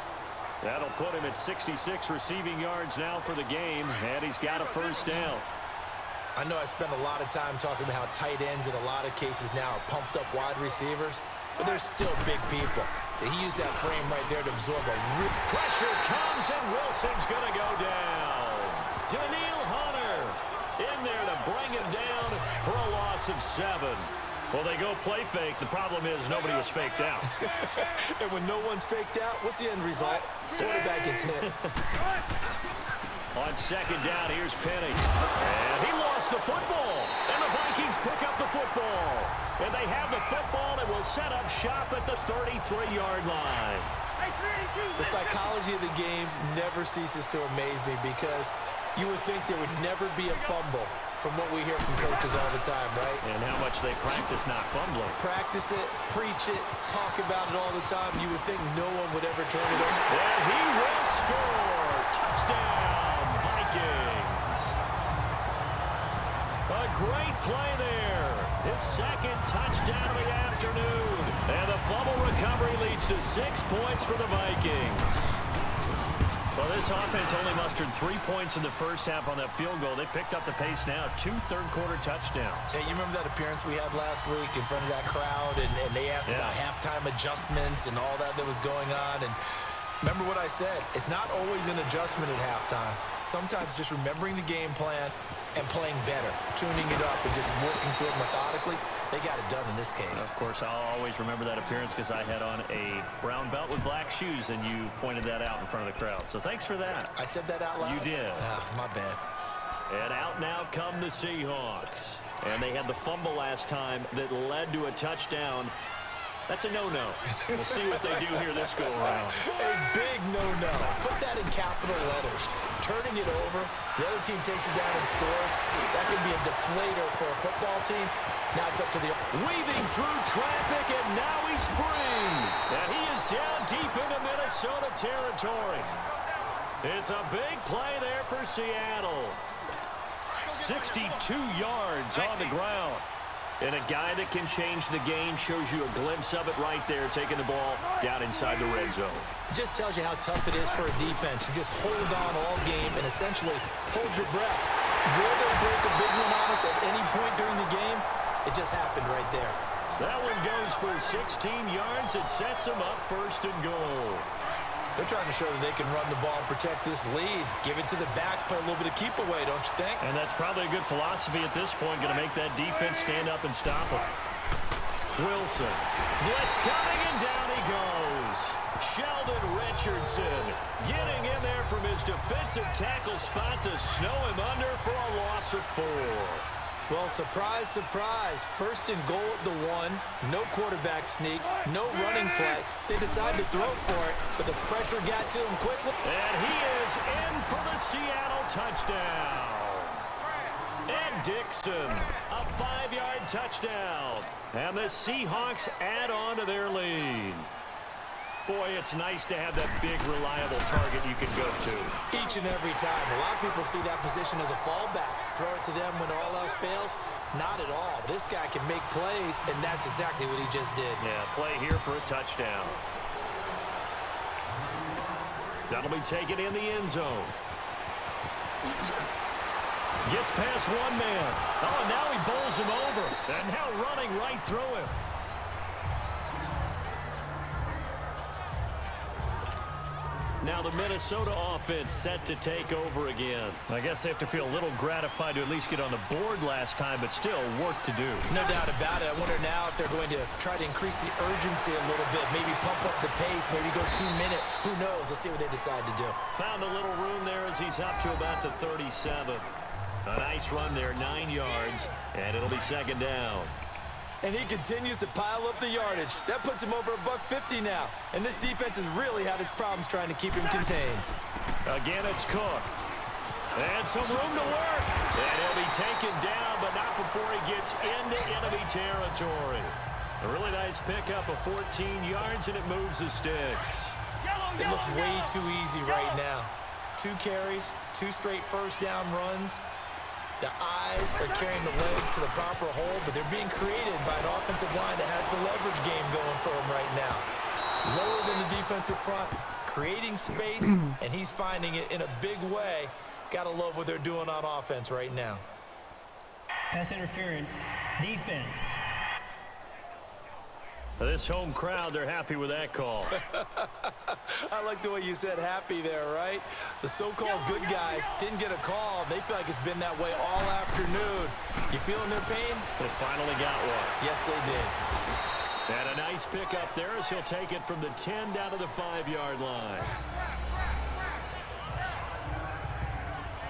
That'll put him at 66 receiving yards now for the game, and he's got a first down. I know I spend a lot of time talking about how tight ends in a lot of cases now are pumped up wide receivers, but they're still big people. He used that frame right there to absorb a real... Pressure comes, and Wilson's going to go down. Daniil Hunter in there to bring him down for a loss of 7. Well, they go play fake. The problem is nobody was faked out. And when no one's faked out, what's the end result? Quarterback gets hit. On second down, here's Penny. And he lost the football. And the Vikings pick up the football. And they have the football and will set up shop at the 33-yard line. The psychology of the game never ceases to amaze me, because you would think there would never be a fumble from what we hear from coaches all the time, right? And how much they practice not fumbling. Practice it, preach it, talk about it all the time. You would think no one would ever turn it over. And he will score. Touchdown, Vikings. A great play there. His second touchdown of the afternoon. And the fumble recovery leads to 6 points for the Vikings. Well, this offense only mustered 3 points in the first half on that field goal. They picked up the pace now. 2 third-quarter touchdowns. Hey, you remember that appearance we had last week in front of that crowd, and they asked about halftime adjustments and all that was going on, and Remember what I said. It's not always an adjustment at halftime. Sometimes just remembering the game plan and playing better, tuning it up and just working through it methodically. They got it done in this case. Of course, I'll always remember that appearance because I had on a brown belt with black shoes, and you pointed that out in front of the crowd. So thanks for that. I said that out loud? You did. Ah, my bad. And out now come the Seahawks. And they had the fumble last time that led to a touchdown. That's a no-no. We'll see what they do here this go-around. A big no-no. Put that in capital letters. Turning it over, the other team takes it down and scores. That can be a deflator for a football team. Now it's up to the... Weaving through traffic, and now he's free. And he is down deep into Minnesota territory. It's a big play there for Seattle. 62 yards on the ground. And a guy that can change the game, shows you a glimpse of it right there, taking the ball down inside the red zone. It just tells you how tough it is for a defense. You just hold on all game and essentially hold your breath. Will they break a big one on us at any point during the game? It just happened right there. That one goes for 16 yards. It sets them up 1st and goal. They're trying to show that they can run the ball and protect this lead. Give it to the backs, play a little bit of keep away, don't you think? And that's probably a good philosophy at this point, going to make that defense stand up and stop them. Wilson. Blitz coming, and down he goes. Sheldon Richardson getting in there from his defensive tackle spot to snow him under for a loss of 4. Well, surprise, surprise. 1st and goal at the 1. No quarterback sneak. No running play. They decide to throw for it, but the pressure got to him quickly. And he is in for the Seattle touchdown. And Dixon, a 5-yard touchdown. And the Seahawks add on to their lead. Boy, it's nice to have that big, reliable target you can go to. Each and every time. A lot of people see that position as a fallback. Throw it to them when all else fails. Not at all. This guy can make plays, and that's exactly what he just did. Yeah, play here for a touchdown. That'll be taken in the end zone. Gets past one man. Oh, and now he bowls him over. And now running right through him. Now the Minnesota offense set to take over again. I guess they have to feel a little gratified to at least get on the board last time, but still work to do. No doubt about it. I wonder now if they're going to try to increase the urgency a little bit, maybe pump up the pace, maybe go 2-minute. Who knows? Let's see what they decide to do. Found a little room there as he's up to about the 37. A nice run there, 9 yards, and it'll be 2nd down. And he continues to pile up the yardage. That puts him over $150 now. And this defense has really had its problems trying to keep him contained. Again, it's Cook. And some room to work. And he'll be taken down, but not before he gets into enemy territory. A really nice pickup of 14 yards, and it moves the sticks. It looks way too easy right now. 2 carries, 2 straight first down runs. The eyes are carrying the legs to the proper hole, but they're being created by an offensive line that has the leverage game going for them right now. Lower than the defensive front, creating space, and he's finding it in a big way. Gotta love what they're doing on offense right now. Pass interference. Defense. This home crowd, they're happy with that call. I like the way you said happy there, right? The so-called good guys didn't get a call. They feel like it's been that way all afternoon. You feeling their pain? They finally got one. Yes, they did. And a nice pickup there as he'll take it from the 10 down to the 5-yard line.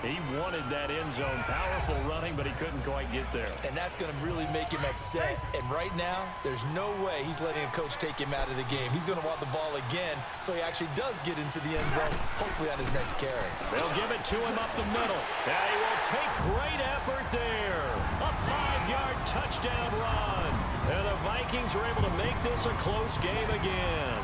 He wanted that end zone. Powerful running, but he couldn't quite get there. And that's going to really make him upset. And right now, there's no way he's letting a coach take him out of the game. He's going to want the ball again, so he actually does get into the end zone, hopefully on his next carry. They'll give it to him up the middle. And he will take great effort there. A 5-yard touchdown run. And the Vikings are able to make this a close game again.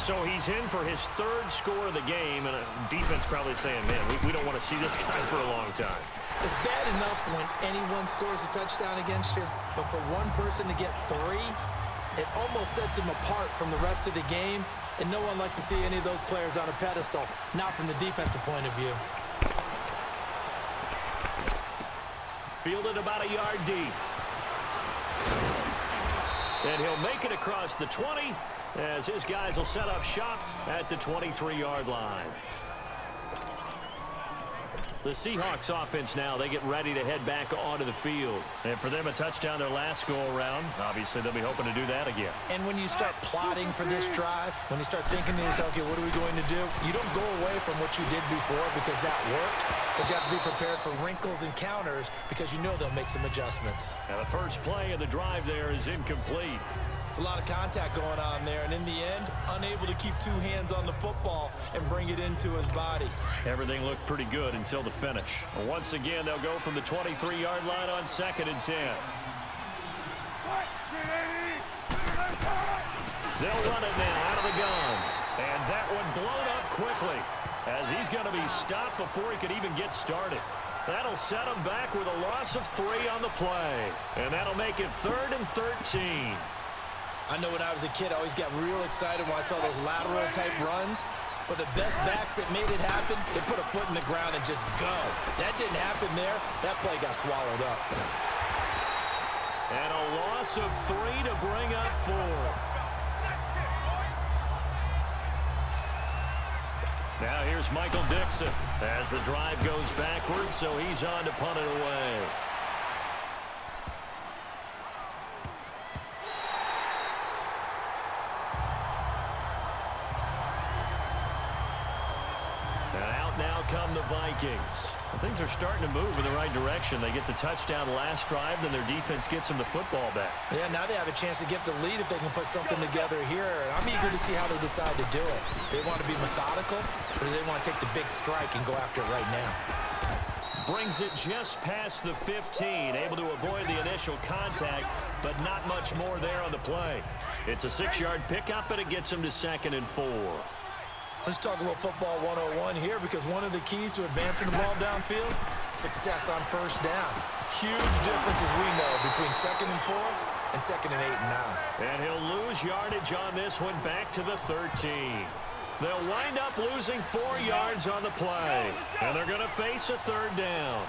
So he's in for his 3rd score of the game, and defense probably saying, man, we don't want to see this guy for a long time. It's bad enough when anyone scores a touchdown against you, but for one person to get 3, it almost sets him apart from the rest of the game, and no one likes to see any of those players on a pedestal, not from the defensive point of view. Fielded about a yard deep. And he'll make it across the 20 as his guys will set up shop at the 23-yard line. The Seahawks offense now, they get ready to head back onto the field. And for them, a touchdown their last go-around. Obviously, they'll be hoping to do that again. And when you start plotting for this drive, when you start thinking to yourself, okay, what are we going to do? You don't go away from what you did before because that worked, but you have to be prepared for wrinkles and counters because you know they'll make some adjustments. Now, the first play of the drive there is incomplete. It's a lot of contact going on there, and in the end, unable to keep two hands on the football and bring it into his body. Everything looked pretty good until the finish. Once again, they'll go from the 23-yard line on 2nd and 10. They'll run it now out of the gun. And that one blown up quickly as he's going to be stopped before he could even get started. That'll set him back with a loss of 3 on the play. And that'll make it 3rd and 13. I know when I was a kid, I always got real excited when I saw those lateral-type runs. But the best backs that made it happen, they put a foot in the ground and just go. That didn't happen there. That play got swallowed up. And a loss of 3 to bring up 4. Now here's Michael Dixon as the drive goes backwards, so he's on to punt it away. Now come the Vikings. Things are starting to move in the right direction. They get the touchdown last drive, then their defense gets them the football back. Yeah, now they have a chance to get the lead if they can put something together here. I'm eager to see how they decide to do it. They want to be methodical, or do they want to take the big strike and go after it right now? Brings it just past the 15, able to avoid the initial contact, but not much more there on the play. It's a 6-yard pickup, and it gets them to 2nd and 4. Let's talk a little football 101 here, because one of the keys to advancing the ball downfield, success on first down. Huge difference, as we know, between 2nd and 4 and 2nd and 8 and 9. And he'll lose yardage on this one back to the 13. They'll wind up losing 4 yards on the play, and they're going to face a 3rd down.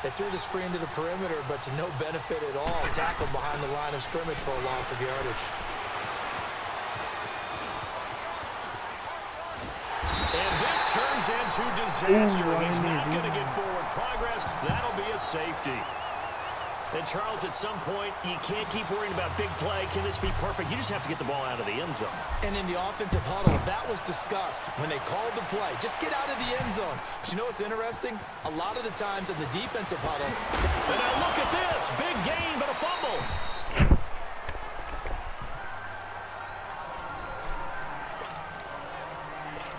They threw the screen to the perimeter, but to no benefit at all. Tackled behind the line of scrimmage for a loss of yardage. And this turns into disaster. He's not going to get forward progress. That'll be a safety. And, Charles, at some point, you can't keep worrying about big play. Can this be perfect? You just have to get the ball out of the end zone. And in the offensive huddle, that was discussed when they called the play. Just get out of the end zone. But you know what's interesting? A lot of the times in the defensive huddle. And now look at this. Big gain, but a fumble.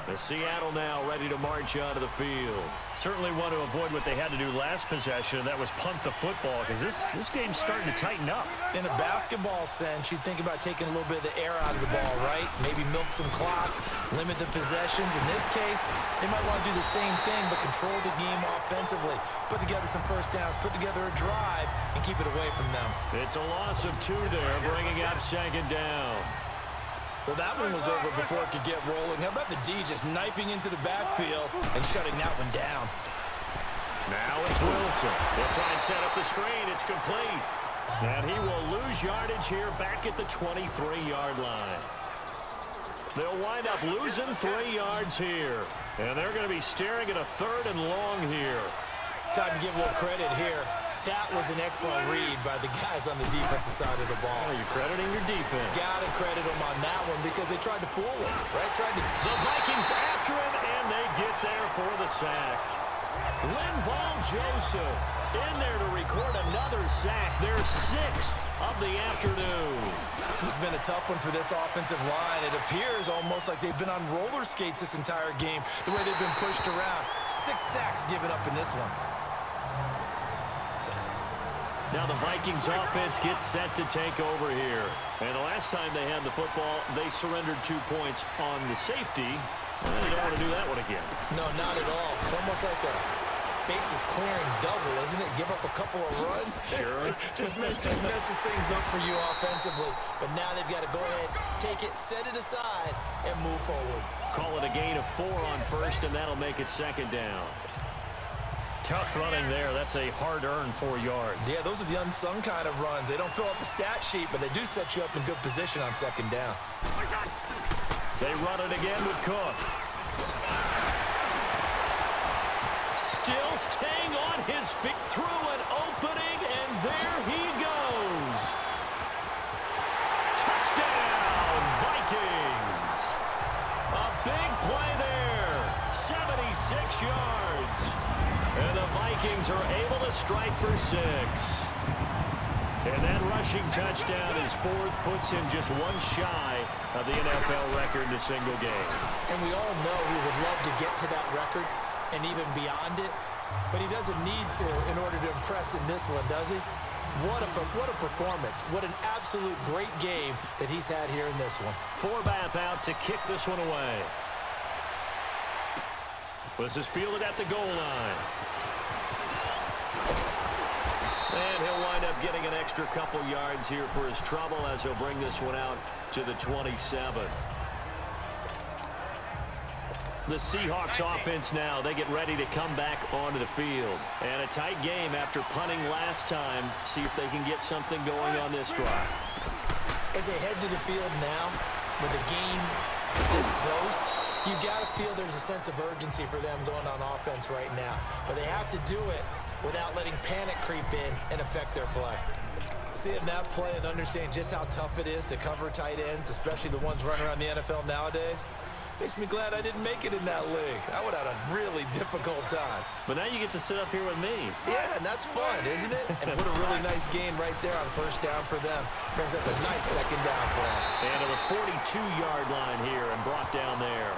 The Seattle now ready to march onto the field. Certainly want to avoid what they had to do last possession, and that was punt the football, because this game's starting to tighten up. In a basketball sense, you think about taking a little bit of the air out of the ball, right? Maybe milk some clock, limit the possessions. In this case, they might want to do the same thing, but control the game offensively. Put together some first downs, put together a drive, and keep it away from them. It's a loss of 2 there, bringing up 2nd down. Well, that one was over before it could get rolling. How about the D just knifing into the backfield and shutting that one down? Now it's Wilson. He'll try and set up the screen. It's complete. And he will lose yardage here back at the 23-yard line. They'll wind up losing 3 yards here. And they're going to be staring at a 3rd and long here. Time to give a little credit here. That was an excellent read by the guys on the defensive side of the ball. Oh, you're crediting your defense. Gotta credit them on that one because they tried to fool him, right? The Vikings after him, and they get there for the sack. Linval Joseph in there to record another sack. Their 6th of the afternoon. It's been a tough one for this offensive line. It appears almost like they've been on roller skates this entire game, the way they've been pushed around. 6 sacks given up in this one. Now the Vikings offense gets set to take over here. And the last time they had the football, they surrendered 2 points on the safety. Well, they don't want to do that one again. No, not at all. It's almost like a bases clearing double, isn't it? Give up a couple of runs. Sure. just messes things up for you offensively. But now they've got to go ahead, take it, set it aside, and move forward. Call it a gain of 4 on first, and that'll make it 2nd down. Tough running there. That's a hard-earned 4 yards. Yeah, those are the unsung kind of runs. They don't fill out the stat sheet, but they do set you up in good position on second down. They run it again with Cook. Still staying on his feet through an opening, and there he goes. Touchdown, Vikings. A big play there. 76 yards. And the Vikings are able to strike for 6. And that rushing touchdown, his 4th, puts him just one shy of the NFL record in a single game. And we all know he would love to get to that record and even beyond it, but he doesn't need to in order to impress in this one, does he? What a performance. What an absolute great game that he's had here in this one. Forbath out to kick this one away. This is fielded at the goal line. And he'll wind up getting an extra couple yards here for his trouble as he'll bring this one out to the 27. The Seahawks offense now, they get ready to come back onto the field. And a tight game after punting last time. See if they can get something going on this drive. As they head to the field now, with the game this close, you've got to feel there's a sense of urgency for them going on offense right now. But they have to do it without letting panic creep in and affect their play. Seeing that play and understanding just how tough it is to cover tight ends, especially the ones running around the NFL nowadays, makes me glad I didn't make it in that league. I would have had a really difficult time. But now you get to sit up here with me. Yeah, and that's fun, isn't it? And what a really nice gain right there on first down for them. Brings up a nice second down for them. And to the 42-yard line here and brought down there.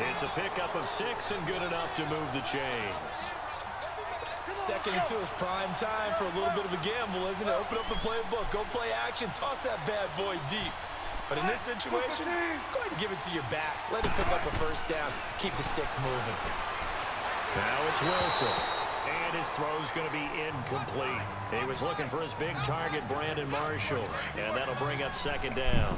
It's a pickup of 6 and good enough to move the chains. 2nd and 2 is prime time for a little bit of a gamble, isn't it? Open up the playbook, go play action, toss that bad boy deep. But in this situation, go ahead and give it to your back. Let him pick up a first down. Keep the sticks moving. Now it's Wilson. And his throw's going to be incomplete. He was looking for his big target, Brandon Marshall. And that'll bring up 2nd down.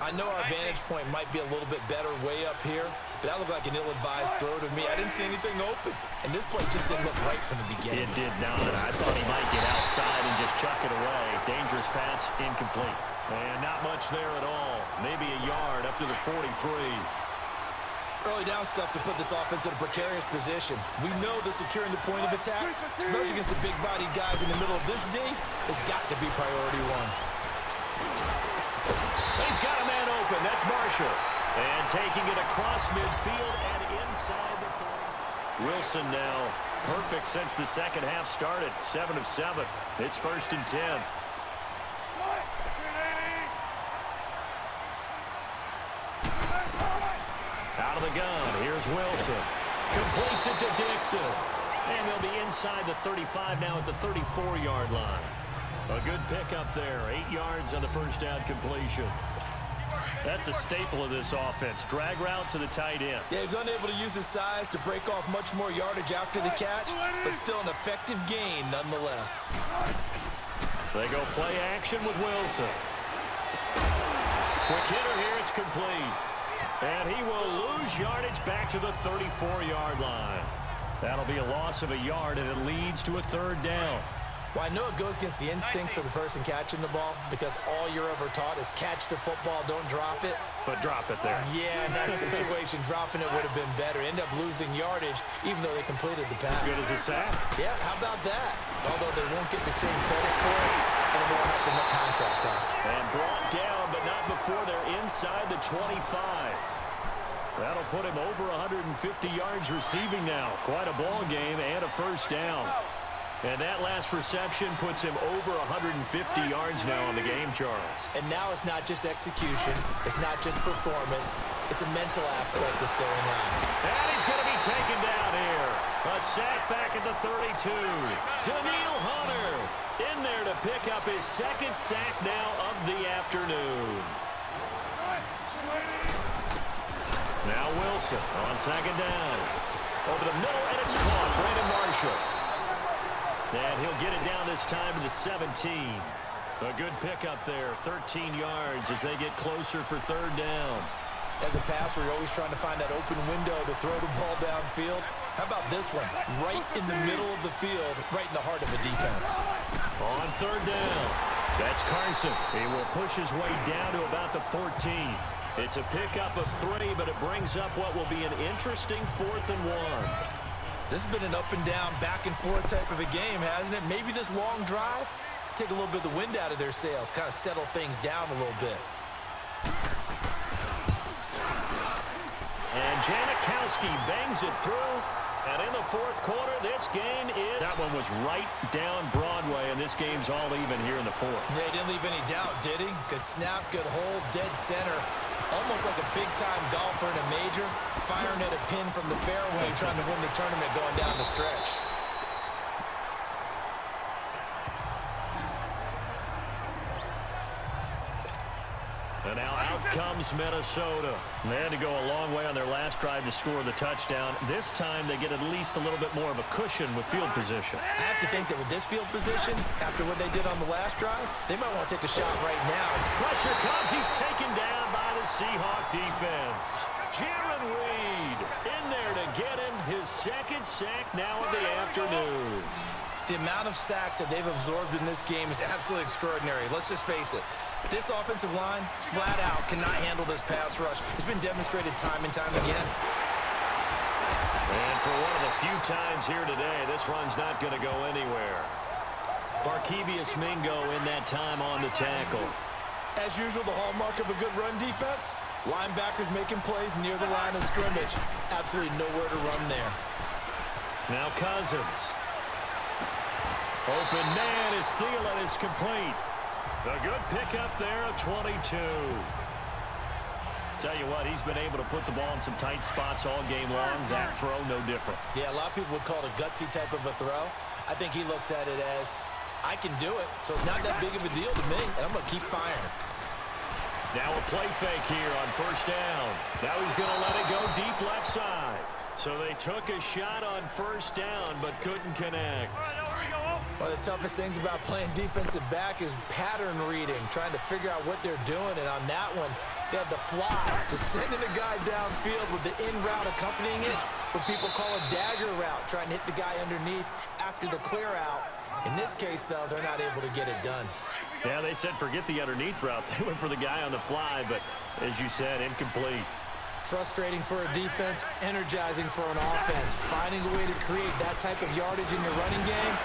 I know our vantage point might be a little bit better way up here, but that looked like an ill-advised throw to me. I didn't see anything open, and this play just didn't look right from the beginning. It did not. I thought he might get outside and just chuck it away. Dangerous pass, incomplete. And not much there at all. Maybe a yard up to the 43. Early down stuffs will put this offense in a precarious position. We know the securing the point of attack, especially against the big-bodied guys in the middle of this D, has got to be priority 1. He's got a man open. That's Marshall. And taking it across midfield and inside the 40. Wilson now perfect since the second half started. 7 of 7. It's 1st and 10. Out of the gun. Here's Wilson. Completes it to Dixon. And they'll be inside the 35 now at the 34-yard line. A good pickup there. 8 yards on the first down completion. That's a staple of this offense. Drag route to the tight end. Yeah, he was unable to use his size to break off much more yardage after the catch, but still an effective gain nonetheless. They go play action with Wilson. Quick hitter here. It's complete. And he will lose yardage back to the 34-yard line. That'll be a loss of a yard, and it leads to a 3rd down. Well, I know it goes against the instincts of the person catching the ball because all you're ever taught is catch the football, don't drop it. But drop it there. Yeah, in that situation, dropping it would have been better. End up losing yardage even though they completed the pass. Good as a sack. Yeah, how about that? Although they won't get the same credit for it, and it won't help them with contract time. And brought down, but not before they're inside the 25. That'll put him over 150 yards receiving now. Quite a ball game and a first down. And that last reception puts him over 150 yards now on the game, Charles. And now it's not just execution. It's not just performance. It's a mental aspect that's going on. And he's going to be taken down here. A sack back at the 32. Daniil Hunter in there to pick up his 2nd sack now of the afternoon. Now Wilson on 2nd down. Over the middle, and it's caught. Brandon Marshall. And he'll get it down this time to the 17. A good pickup there, 13 yards as they get closer for 3rd down. As a passer, you're always trying to find that open window to throw the ball downfield. How about this one? Right in the middle of the field, right in the heart of the defense. On third down, that's Carson. He will push his way down to about the 14. It's a pickup of 3, but it brings up what will be an interesting 4th and 1. This has been an up and down, back and forth type of a game, hasn't it? Maybe this long drive, take a little bit of the wind out of their sails, kind of settle things down a little bit. And Janikowski bangs it through. And in the 4th quarter, this game is... That one was right down Broadway, and this game's all even here in the 4th. Yeah, he didn't leave any doubt, did he? Good snap, good hold, dead center. Almost like a big-time golfer in a major, firing at a pin from the fairway, trying to win the tournament going down the stretch. And now out comes Minnesota. They had to go a long way on their last drive to score the touchdown. This time they get at least a little bit more of a cushion with field position. I have to think that with this field position, after what they did on the last drive, they might want to take a shot right now. Pressure comes. He's taken down by the Seahawk defense. Jaron Reed in there to get him his 2nd sack now of the afternoon. The amount of sacks that they've absorbed in this game is absolutely extraordinary. Let's just face it. This offensive line, flat out, cannot handle this pass rush. It's been demonstrated time and time again. And for one of the few times here today, this run's not going to go anywhere. Barkevious Mingo in that time on the tackle. As usual, the hallmark of a good run defense, linebackers making plays near the line of scrimmage. Absolutely nowhere to run there. Now Cousins. Open man is Thielen. It's complete. A good pickup there of 22. Tell you what, he's been able to put the ball in some tight spots all game long. That throw, no different. Yeah, a lot of people would call it a gutsy type of a throw. I think he looks at it as, I can do it, so it's not that big of a deal to me, and I'm going to keep firing. Now a play fake here on 1st down. Now he's going to let it go deep left side. So they took a shot on 1st down, but couldn't connect. One of the toughest things about playing defensive back is pattern reading, trying to figure out what they're doing. And on that one, they had the fly, just sending a guy downfield with the in route accompanying it, what people call a dagger route, trying to hit the guy underneath after the clear out. In this case, though, they're not able to get it done. Yeah, they said forget the underneath route. They went for the guy on the fly, but as you said, incomplete. Frustrating for a defense, energizing for an offense. Finding a way to create that type of yardage in your running game,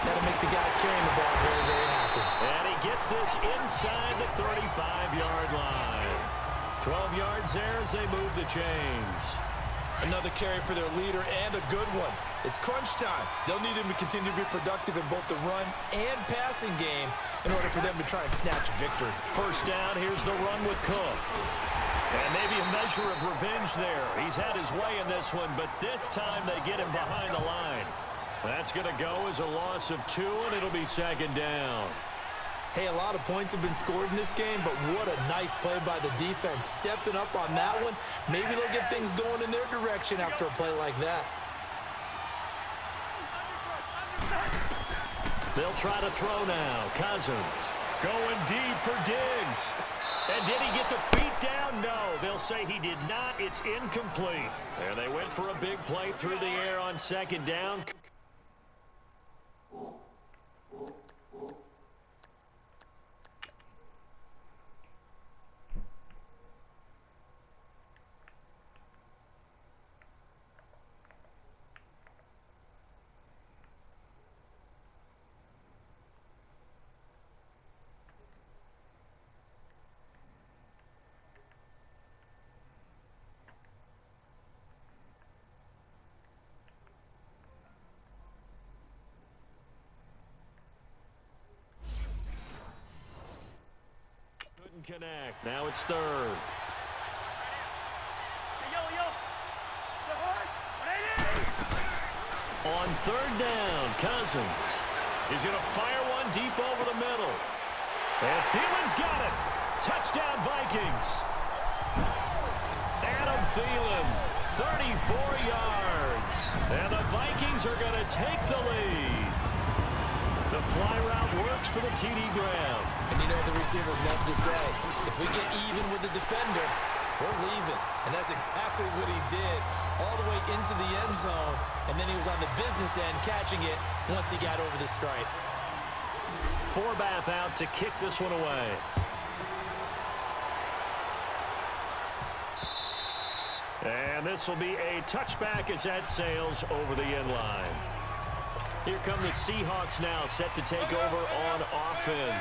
that'll make the guys carrying the ball very, very happy. And he gets this inside the 35-yard line. 12 yards there as they move the chains. Another carry for their leader and a good one. It's crunch time. They'll need him to continue to be productive in both the run and passing game in order for them to try and snatch a victory. 1st down, here's the run with Cook. And maybe a measure of revenge there. He's had his way in this one, but this time they get him behind the line. That's going to go as a loss of 2, and it'll be 2nd down. Hey, a lot of points have been scored in this game, but what a nice play by the defense. Stepping up on that one, maybe they'll get things going in their direction after a play like that. They'll try to throw now. Cousins going deep for Diggs. And did he get the feet down? No. They'll say he did not. It's incomplete. And they went for a big play through the air on 2nd down. Connect. Now it's 3rd. On 3rd down, Cousins is going to fire one deep over the middle. And Thielen's got it. Touchdown, Vikings. Adam Thielen, 34 yards. And the Vikings are going to take the lead. The fly route works for the TD Graham. And you know what the receivers love to say? If we get even with the defender, we're leaving. And that's exactly what he did, all the way into the end zone. And then he was on the business end catching it once he got over the stripe. Forbath out to kick this one away. And this will be a touchback as that sails over the end line. Here come the Seahawks now, set to take over on offense.